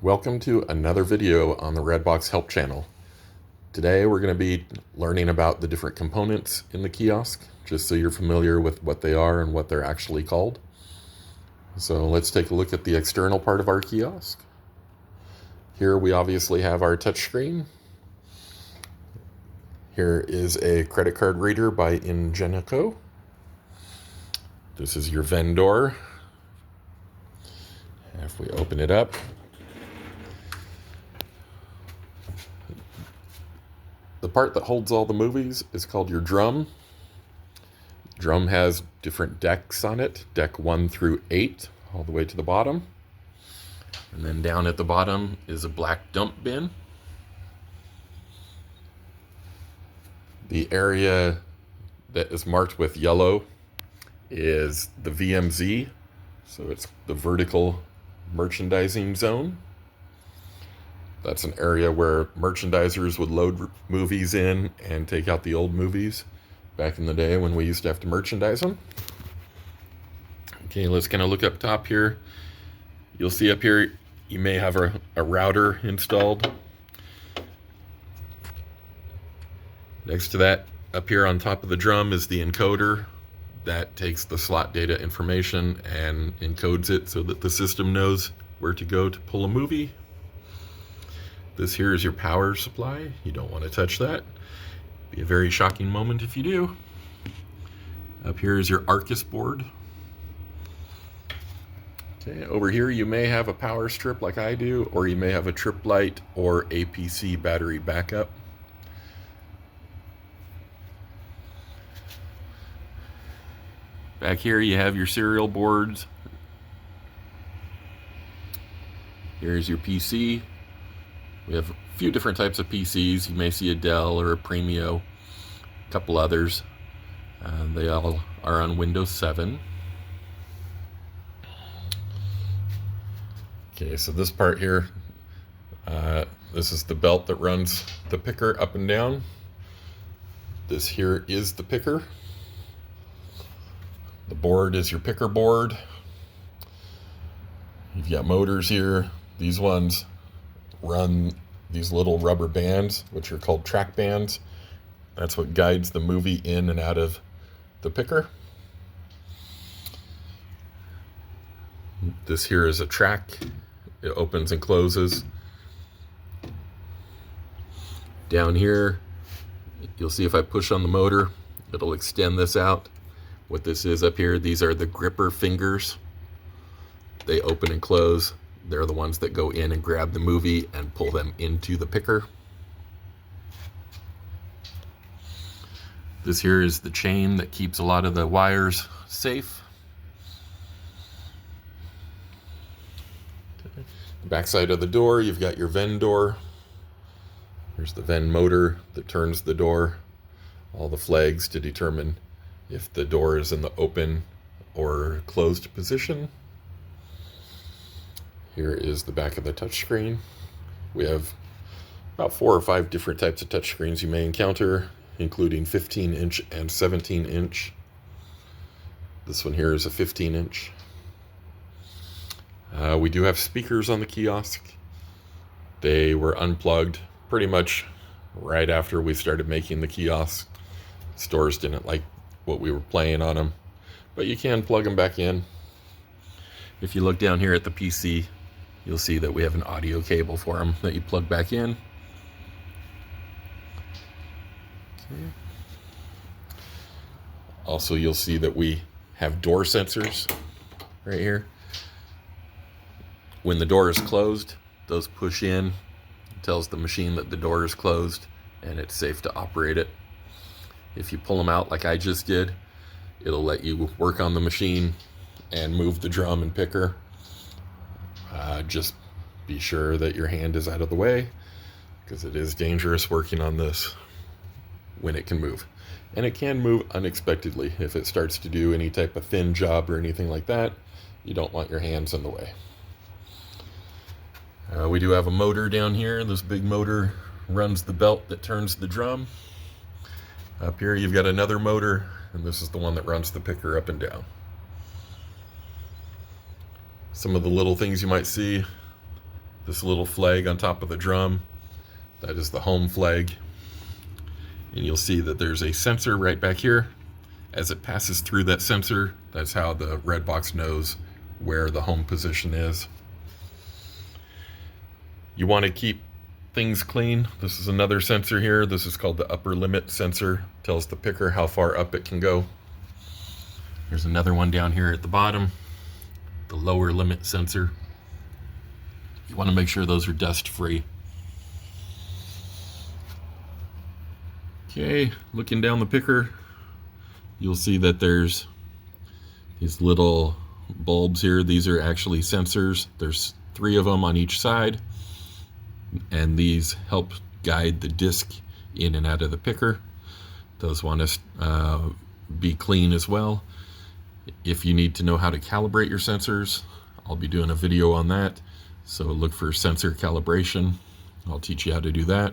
Welcome to another video on the Redbox Help channel. Today we're going to be learning about the different components in the kiosk, just so you're familiar with what they are and what they're actually called. So let's take a look at the external part of our kiosk. Here we obviously have our touchscreen. Here is a credit card reader by Ingenico. This is your vendor. If we open it up, the part that holds all the movies is called your drum. Drum has different decks on it, deck 1 through 8, all the way to the bottom. And then down at the bottom is a black dump bin. The area that is marked with yellow is the VMZ, so it's the vertical merchandising zone. That's an area where merchandisers would load movies in and take out the old movies back in the day when we used to have to merchandise them. Okay, let's kind of look up top here. You'll see up here you may have a router installed. Next to that, up here on top of the drum is the encoder that takes the slot data information and encodes it so that the system knows where to go to pull a movie. This here is your power supply. You don't want to touch that. Be a very shocking moment if you do. Up here is your Arcus board. Okay, over here you may have a power strip like I do, or you may have a trip light or APC battery backup. Back here you have your serial boards. Here's your PC. We have a few different types of PCs. You may see a Dell or a Premio, a couple others. They all are on Windows 7. Okay, so this part here, this is the belt that runs the picker up and down. This here is the picker. The board is your picker board. You've got motors here. These ones run these little rubber bands, which are called track bands. That's what guides the movie in and out of the picker. This here is a track. It opens and closes. Down here, you'll see if I push on the motor, it'll extend this out. What this is up here, these are the gripper fingers. They open and close. They're the ones that go in and grab the movie and pull them into the picker. This here is the chain that keeps a lot of the wires safe. The back side of the door, you've got your Ven door. Here's the Ven motor that turns the door. All the flags to determine if the door is in the open or closed position. Here is the back of the touchscreen. We have about 4 or 5 different types of touchscreens you may encounter, including 15-inch and 17-inch. This one here is a 15-inch. We do have speakers on the kiosk. They were unplugged pretty much right after we started making the kiosk. Stores didn't like what we were playing on them, but you can plug them back in. If you look down here at the PC, you'll see that we have an audio cable for them that you plug back in. Okay. Also, you'll see that we have door sensors right here. When the door is closed, those push in. It tells the machine that the door is closed and it's safe to operate it. If you pull them out like I just did, it'll let you work on the machine and move the drum and picker. Just be sure that your hand is out of the way, because it is dangerous working on this when it can move. And it can move unexpectedly. If it starts to do any type of thin job or anything like that, you don't want your hands in the way. We do have a motor down here. This big motor runs the belt that turns the drum. Up here you've got another motor, and this is the one that runs the picker up and down. Some of the little things you might see. this little flag on top of the drum. That is the home flag. And you'll see that there's a sensor right back here. As it passes through that sensor, that's how the Redbox knows where the home position is. You want to keep things clean. This is another sensor here. This is called the upper limit sensor. Tells the picker how far up it can go. There's another one down here at the bottom, the lower limit sensor. You want to make sure those are dust free. Okay, looking down the picker, you'll see that there's these little bulbs here. These are actually sensors. There's 3 of them on each side, and these help guide the disc in and out of the picker. Those want to be clean as well. If you need to know how to calibrate your sensors, I'll be doing a video on that. So look for sensor calibration. I'll teach you how to do that.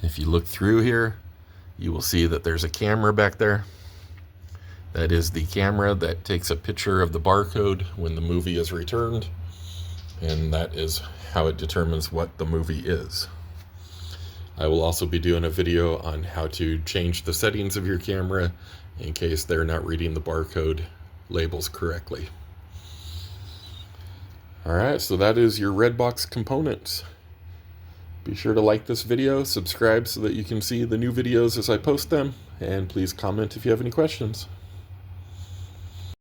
If you look through here, you will see that there's a camera back there. That is the camera that takes a picture of the barcode when the movie is returned, and that is how it determines what the movie is. I will also be doing a video on how to change the settings of your camera in case they're not reading the barcode labels correctly. Alright, so that is your Redbox components. Be sure to like this video, subscribe so that you can see the new videos as I post them, and please comment if you have any questions.